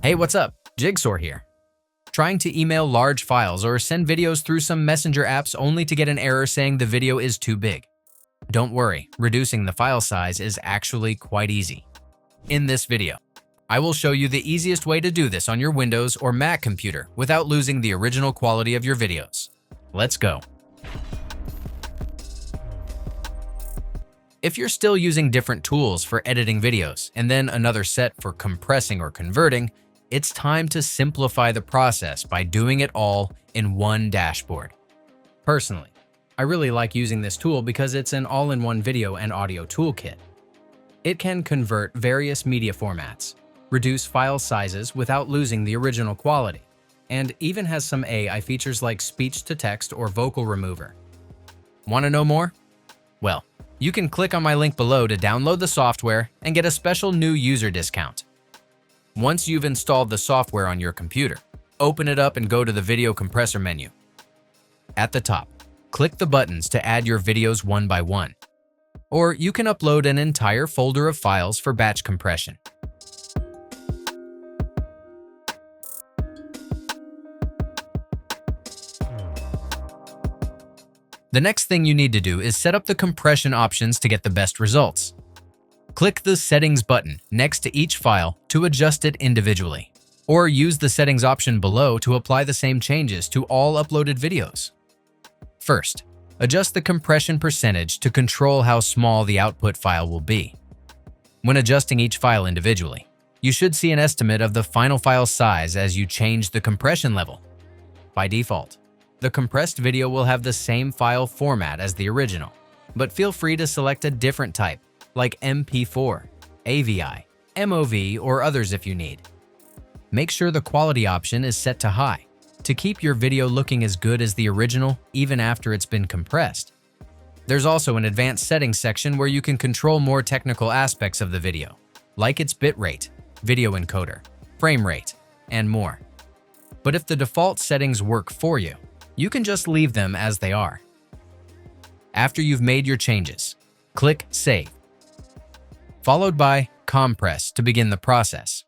Hey, what's up? Jigsaw here. Trying to email large files or send videos through some messenger apps only to get an error saying the video is too big. Don't worry, reducing the file size is actually quite easy. In this video, I will show you the easiest way to do this on your Windows or Mac computer without losing the original quality of your videos. Let's go. If you're still using different tools for editing videos and then another set for compressing or converting, it's time to simplify the process by doing it all in one dashboard. Personally, I really like using this tool because it's an all-in-one video and audio toolkit. It can convert various media formats, reduce file sizes without losing the original quality, and even has some AI features like speech-to-text or vocal remover. Want to know more? Well, you can click on my link below to download the software and get a special new user discount. Once you've installed the software on your computer, open it up and go to the video compressor menu. At the top, click the buttons to add your videos one by one. Or you can upload an entire folder of files for batch compression. The next thing you need to do is set up the compression options to get the best results. Click the Settings button next to each file to adjust it individually, or use the Settings option below to apply the same changes to all uploaded videos. First, adjust the compression percentage to control how small the output file will be. When adjusting each file individually, you should see an estimate of the final file size as you change the compression level. By default, the compressed video will have the same file format as the original, but feel free to select a different type, like MP4, AVI, MOV, or others if you need. Make sure the quality option is set to high to keep your video looking as good as the original even after it's been compressed. There's also an advanced settings section where you can control more technical aspects of the video, like its bitrate, video encoder, frame rate, and more. But if the default settings work for you, you can just leave them as they are. After you've made your changes, click Save, followed by Compress to begin the process.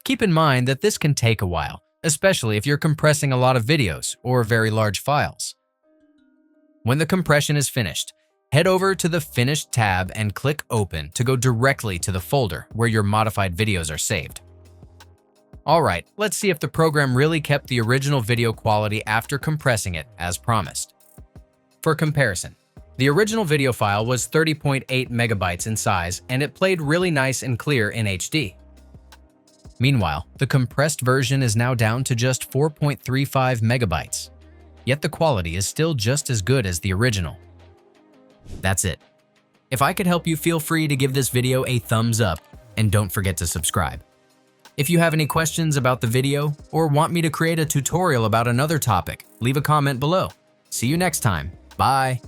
Keep in mind that this can take a while, especially if you're compressing a lot of videos or very large files. When the compression is finished, head over to the Finished tab and click Open to go directly to the folder where your modified videos are saved. Alright, let's see if the program really kept the original video quality after compressing it as promised. For comparison, the original video file was 30.8 megabytes in size and it played really nice and clear in HD. Meanwhile, the compressed version is now down to just 4.35 megabytes, yet the quality is still just as good as the original. That's it. If I could help you, feel free to give this video a thumbs up and don't forget to subscribe. If you have any questions about the video or want me to create a tutorial about another topic, leave a comment below. See you next time. Bye.